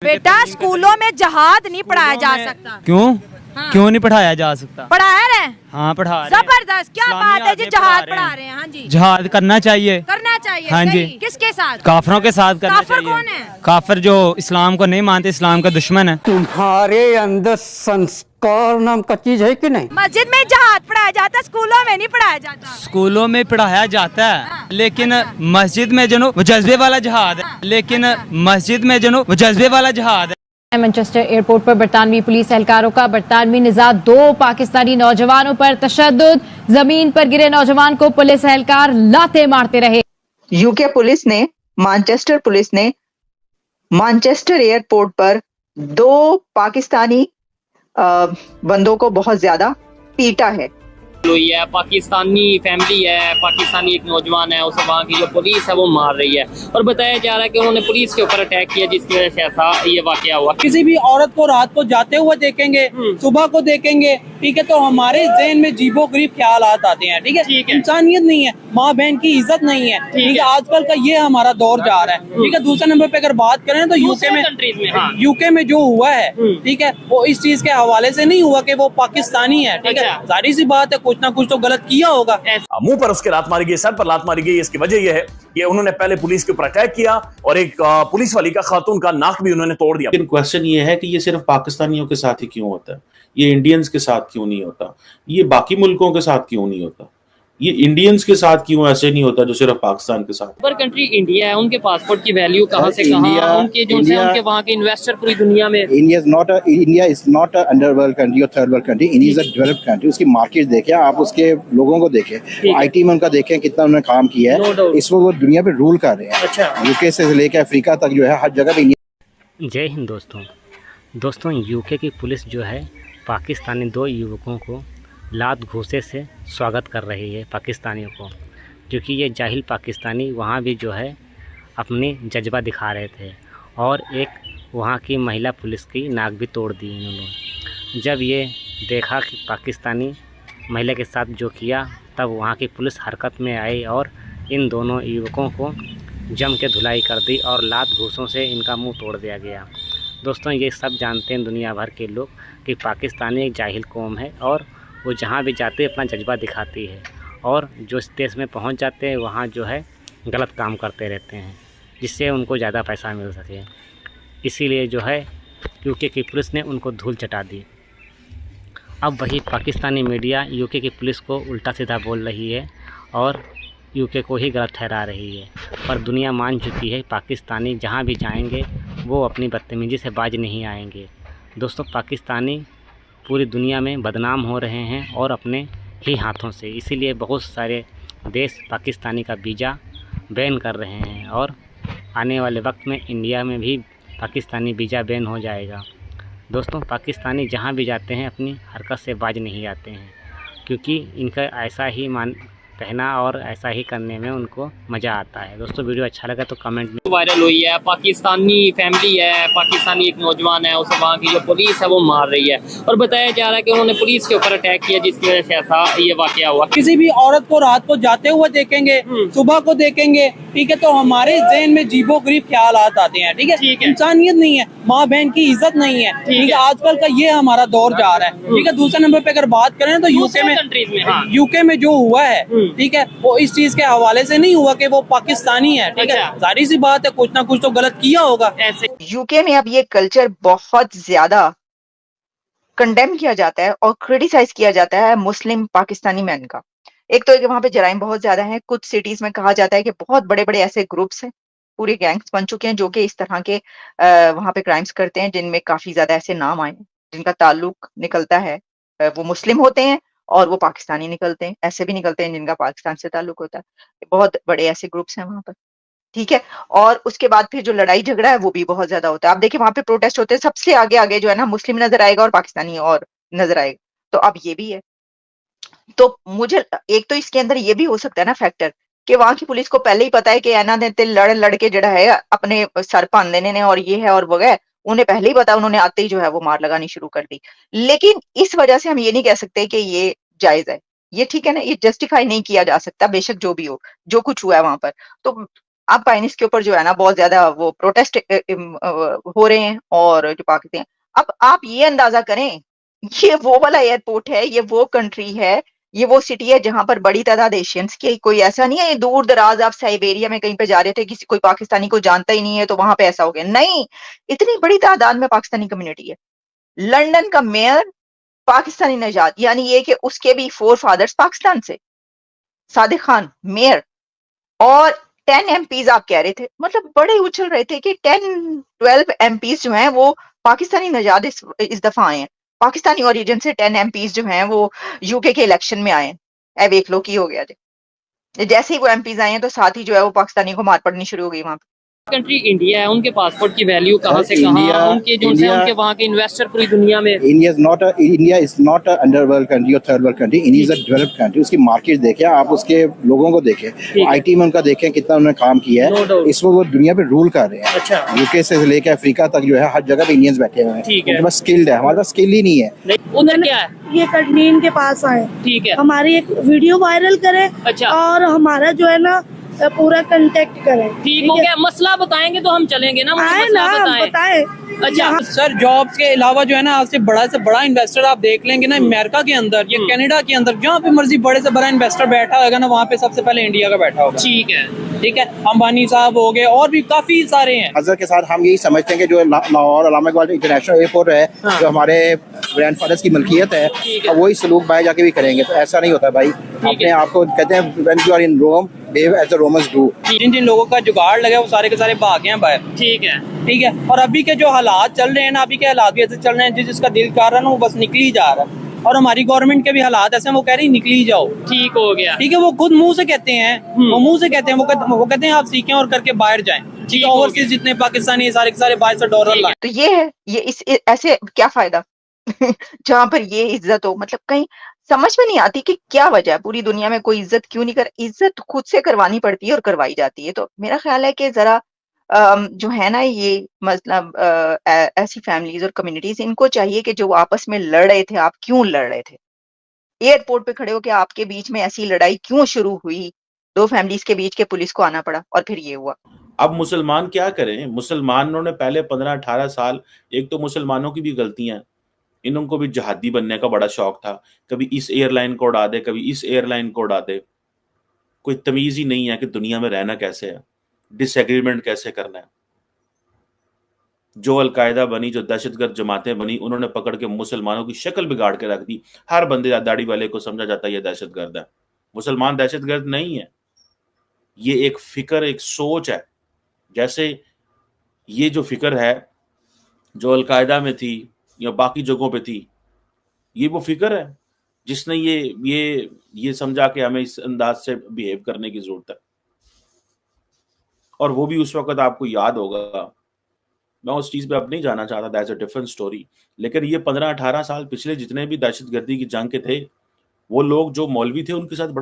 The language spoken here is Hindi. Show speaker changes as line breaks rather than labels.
बेटा स्कूलों में जहाद नहीं पढ़ाया जा सकता।
क्यों?
हाँ।
क्यों नहीं पढ़ाया जा सकता?
पढ़ाया रहे।
हाँ पढ़ा रहे हैं।
जबरदस्त, क्या
इस्लामी
बात है जी,
आगे
जहाद
पढ़ा
पढ़ा रहे हैं। हाँ जी,
जहाद करना चाहिए।
करना चाहिए।
हाँ जी।
सही। किसके साथ?
काफिरों के साथ करना
काफिर
चाहिए।
कौन है?
काफिर जो इस्लाम को नहीं मानते, इस्लाम का दुश्मन है।
तुम्हारे अंदर संस्कार नाम का चीज है कि नहीं?
मस्जिद में जहाद पढ़ाया जाता, स्कूलों में नहीं पढ़ाया जाता।
स्कूलों में पढ़ाया जाता है, लेकिन मस्जिद में जो वो जज्बे वाला जहाद है, लेकिन मस्जिद में जो वो जज्बे वाला जहाद है।
मैनचेस्टर एयरपोर्ट पर बरतानवी पुलिस एहलकारों का बरतानवी निजात, 2 पाकिस्तानी नौजवानों पर तशद्दुद, जमीन पर गिरे नौजवान को पुलिस एहलकार लाते मारते रहे।
यूके पुलिस ने मैनचेस्टर एयरपोर्ट पर 2 पाकिस्तानी बंदों को बहुत ज्यादा पीटा है।
हुई है, पाकिस्तानी फैमिली है, पाकिस्तानी एक नौजवान है, उसे वहाँ की जो पुलिस है वो मार रही है और बताया जा रहा है कि उन्होंने पुलिस के ऊपर अटैक किया, जिसकी वजह से ऐसा ये वाकया हुआ।
किसी भी औरत को रात को जाते हुए देखेंगे, सुबह को देखेंगे, ठीक है, तो हमारे ज़हन में जीबो गरीब ख्यालात आते हैं। ठीक है, इंसानियत नहीं है, माँ बहन की इज्जत नहीं है। ठीक है, आजकल का ये हमारा दौर जा रहा है। ठीक है, दूसरे नंबर पे अगर बात करें तो यूके में जो हुआ है, ठीक है, वो इस चीज के हवाले से नहीं हुआ कि वो पाकिस्तानी है। ठीक है, जाहिर सी बात है कुछ ना कुछ तो गलत किया होगा।
मुंह पर उसके लात मारी गई, सर पर लात मारी गई। इसकी वजह यह है कि उन्होंने पहले पुलिस के ऊपर अटैक किया और एक पुलिस वाली का, खातून का नाक भी उन्होंने तोड़ दिया।
लेकिन क्वेश्चन ये है कि ये सिर्फ पाकिस्तानियों के साथ ही क्यों होता है? ये इंडियंस के साथ क्यों नहीं होता? ये बाकी मुल्कों के साथ क्यों नहीं होता? ये इंडियंस के साथ क्यों ऐसे नहीं होता जो सिर्फ पाकिस्तान के साथ?
पर कंट्री इंडिया है, उनके पासपोर्ट की वैल्यू कहाँ से कहाँ, उनके जो है उनके वहाँ के इन्वेस्टर पूरी दुनिया में।
India is not a underworld country और third world country. India is a developed country. उसकी मार्केट देखें आप, उसके लोगों को देखें, आईटी में उनका देखें कितना उन्होंने काम किया है। इस वक्त वो दुनिया पे रूल कर रहे हैं। अच्छा। यूके से लेकर अफ्रीका तक जो है हर जगह पे।
जय हिंद दोस्तों, यूके की पुलिस जो है पाकिस्तानी 2 युवकों को लात घूंसे से स्वागत कर रही है पाकिस्तानियों को, क्योंकि ये जाहिल पाकिस्तानी वहाँ भी जो है अपनी जज्बा दिखा रहे थे और एक वहाँ की महिला पुलिस की नाक भी तोड़ दी इन्होंने। जब ये देखा कि पाकिस्तानी महिला के साथ जो किया, तब वहाँ की पुलिस हरकत में आई और इन दोनों युवकों को जम के धुलाई कर दी और लात घूंसों से इनका मुंह तोड़ दिया गया। दोस्तों, ये सब जानते हैं दुनिया भर के लोग कि पाकिस्तानी एक जाहिल कौम है और वो जहाँ भी जाते अपना जज्बा दिखाती है और जो इस देश में पहुँच जाते हैं वहाँ जो है गलत काम करते रहते हैं, जिससे उनको ज़्यादा पैसा मिल सके। इसीलिए जो है यूके की पुलिस ने उनको धूल चटा दी। अब वही पाकिस्तानी मीडिया यूके की पुलिस को उल्टा सीधा बोल रही है और यूके को ही गलत ठहरा रही है, पर दुनिया मान चुकी है पाकिस्तानी जहाँ भी जाएंगे वो अपनी बदतमीज़ी से बाज नहीं आएंगे। दोस्तों, पाकिस्तानी पूरी दुनिया में बदनाम हो रहे हैं और अपने ही हाथों से, इसीलिए बहुत सारे देश पाकिस्तानी का वीज़ा बैन कर रहे हैं और आने वाले वक्त में इंडिया में भी पाकिस्तानी वीज़ा बैन हो जाएगा। दोस्तों, पाकिस्तानी जहाँ भी जाते हैं अपनी हरकत से बाज नहीं आते हैं, क्योंकि इनका ऐसा ही कहना और ऐसा ही करने में उनको मज़ा आता है। दोस्तों, वीडियो अच्छा लगा तो कमेंट में।
वायरल हुई है, पाकिस्तानी फैमिली है, पाकिस्तानी एक नौजवान है, उसे वहाँ की जो पुलिस है वो मार रही है और बताया जा रहा है कि उन्होंने पुलिस के ऊपर अटैक किया, जिसकी वजह से ऐसा ये वाकया हुआ।
किसी भी औरत को रात को जाते हुए देखेंगे, सुबह को देखेंगे, ठीक है, तो हमारे ज़हन में जीबो गरीब ख्यालात आते हैं। ठीक है, इंसानियत नहीं है, माँ बहन की इज्जत नहीं है। ठीक है, आजकल का ये हमारा दौर जा रहा है। ठीक है, दूसरे नंबर पे अगर बात करें तो यूके में जो हुआ है, ठीक है, वो इस चीज के हवाले से नहीं हुआ कि वो पाकिस्तानी है। ठीक है, जाहिर सी बात है कुछ ना कुछ तो गलत किया होगा।
यूके में अब ये कल्चर बहुत ज्यादा कंडेम किया जाता है और क्रिटिसाइज किया जाता है मुस्लिम पाकिस्तानी मैन का। एक तो वहां पे जराइम बहुत ज्यादा है। कुछ सिटीज में कहा जाता है कि बहुत बड़े बड़े ऐसे ग्रुप्स हैं, पूरे गैंग्स बन चुके हैं जो कि इस तरह के वहां पे क्राइम्स करते हैं, जिनमें काफी ज्यादा ऐसे नाम आए जिनका ताल्लुक निकलता है वो मुस्लिम होते हैं और वो पाकिस्तानी निकलते हैं, ऐसे भी निकलते हैं जिनका पाकिस्तान से ताल्लुक होता है। बहुत बड़े ऐसे ग्रुप्स हैं वहां पर। ठीक है, और उसके बाद फिर जो लड़ाई झगड़ा है वो भी बहुत ज्यादा होता है। आप देखिए वहां पे प्रोटेस्ट होते हैं, सबसे आगे आगे जो है ना मुस्लिम नजर आएगा और पाकिस्तानी और नजर आएगा। तो अब ये भी है। तो मुझे एक तो इसके अंदर ये भी हो सकता है ना फैक्टर कि वहां की पुलिस को पहले ही पता है कि एना ने लड़ के जड़ा है अपने सर पान देने ने और ये है और वो है, उन्हें पहले ही पता, उन्होंने आते ही जो है वो मार लगानी शुरू कर दी। लेकिन इस वजह से हम ये नहीं कह सकते कि ये जायज है, ये ठीक है ना, ये जस्टिफाई नहीं किया जा सकता, बेशक जो भी हो, जो कुछ हुआ है वहां पर। तो अब पाइनिस के ऊपर जो है ना बहुत ज्यादा वो प्रोटेस्ट हो रहे हैं और जो पाकिस्तान, अब आप ये अंदाजा करें, ये वो वाला एयरपोर्ट है, ये वो कंट्री है, ये वो सिटी है जहां पर बड़ी तादाद एशियंस की, कोई ऐसा नहीं है ये दूर दराज आप साइबेरिया में कहीं पे जा रहे थे, किसी कोई पाकिस्तानी को जानता ही नहीं है तो वहां पे ऐसा हो गया, नहीं, इतनी बड़ी तादाद में पाकिस्तानी कम्युनिटी है। लंदन का मेयर पाकिस्तानी नजात, यानी ये कि उसके भी 4 फादर्स पाकिस्तान से, सादिक खान मेयर, और 10 एमपीज आप कह रहे थे, मतलब बड़े उछल रहे थे कि 10-12 एमपीज जो हैं वो पाकिस्तानी नजात इस दफा आए हैं, पाकिस्तानी ओरिजिन से 10 एमपीज जो हैं वो यूके के इलेक्शन में आए हैं। ए देख लो की हो गया जी, जैसे ही वो एमपीज आए हैं तो साथ ही जो है वो पाकिस्तानी को मार पड़नी शुरू हो गई वहां पे।
कंट्री इंडिया है, उनके पासपोर्ट की वैल्यू कहाँ से कहाँ,
India-
उनके जो से उनके वहाँ के इन्वेस्टर पूरी दुनिया में।
India is not a underworld country or third world country. India is a developed country. उसकी मार्केट देखें आप, उसके लोगों को देखें, आईटी में उनका देखें कितना उन्होंने काम किया है, इस वक्त वो दुनिया पे रूल कर रहे हैं।
अच्छा।
यूके से लेकर अफ्रीका तक जो है हर जगह पे इंडियंस बैठे हुए हैं, उनके पास स्किल्ड है, हमारे पास स्किल ही नहीं है।
उधर क्या है,
ये कटनीन के पास आए,
ठीक है,
हमारी एक वीडियो वायरल करें,
अच्छा,
और हमारा जो है ना पूरा कांटेक्ट करें,
ठीक हो गया, मसला बताएंगे तो हम चलेंगे ना,
आए ना बताएं।
अच्छा सर, जॉब्स के अलावा जो है ना आपसे बड़ा से बड़ा इन्वेस्टर आप देख लेंगे ना अमेरिका के अंदर या कनाडा के अंदर, जहाँ पे मर्जी बड़े से बड़ा इन्वेस्टर बैठा होगा ना, वहाँ पे सबसे पहले इंडिया का बैठा होगा।
ठीक है,
ठीक है, अंबानी साहब हो गए और भी काफी सारे हैं।
हजरत के साथ हम यही समझते हैं कि जो लाहौर अलामा इकबाल इंटरनेशनल एयरपोर्ट है, जो हमारे ग्रैंडफादर्स की मलकियत है, अब वही सलूक बाहर जाके भी करेंगे, तो ऐसा नहीं होता भाई। अपने आप को कहते हैं when you are in Rome behave as the Romans do.
जिन जिन लोगों का जुगाड़ लगा वो सारे के सारे भाग गए हैं बाहर।
ठीक है,
ठीक है, और अभी के जो हालात चल रहे हैं ना, अभी के हालात भी ऐसे चल रहे हैं, जिसका दिल कर रहा है ना वो बस निकल ही जा रहा है, और हमारी गवर्नमेंट के भी हालात ऐसे हैं, वो कह रही निकल ही जाओ।
ठीक हो गया,
ठीक है, वो खुद मुंह से कहते हैं, वो मुंह से कहते हैं, वो कहते हैं आप सीखें और करके बाहर जाएं। ठीक है, ओवरसीज जितने पाकिस्तानी सारे के सारे बाहर से डॉलर लाएं।
तो ये है, ये इस ऐसे क्या फायदा जहां पर ये इज्जत हो, मतलब कहीं समझ में नहीं आती कि क्या वजह है, पूरी दुनिया में कोई इज्जत क्यों नहीं कर, इज्जत खुद से करवानी पड़ती है और करवाई जाती है। तो मेरा ख्याल है कि जरा जो है ना ये मतलब ऐसी फैमिलीज और कम्युनिटीज, इनको चाहिए कि जो आपस में लड़ रहे थे, आप क्यों लड़ रहे थे, एयरपोर्ट पे खड़े हो के आपके बीच में ऐसी लड़ाई क्यों शुरू हुई, 2 फैमिलीज के बीच के पुलिस को आना पड़ा और फिर ये हुआ।
अब मुसलमान क्या करें, मुसलमानों ने पहले 15-18 साल, एक तो मुसलमानों की भी गलतियां, इनको भी जहादी बनने का बड़ा शौक था, कभी इस एयरलाइन को उड़ा दे, कभी इस एयरलाइन को उड़ा दे, कोई तमीज ही नहीं है कि दुनिया में रहना कैसे है, डिसएग्रीमेंट कैसे करना है। जो अलकायदा बनी, जो दहशतगर्द जमातें बनी, उन्होंने पकड़ के मुसलमानों की शक्ल बिगाड़ के रख दी। हर बंदे दाढ़ी वाले को समझा जाता है ये दहशतगर्द है। मुसलमान दहशतगर्द नहीं है, ये एक फिक्र, एक सोच है। जैसे ये जो फिक्र है जो अलकायदा में थी या बाकी जगहों पे थी, ये वो फिक्र है जिसने ये समझा कि हमें इस अंदाज से बिहेव करने की जरूरत है। और वो भी उस वक्त आपको याद होगा, मैं उस चीज पे अब नहीं जाना चाहता, दैट्स अ डिफरेंट स्टोरी। लेकिन ये 15-18 साल पिछले जितने भी दहशतगर्दी की जंग के थे, वो लोग जो मौलवी थे उनके साथ बड़ा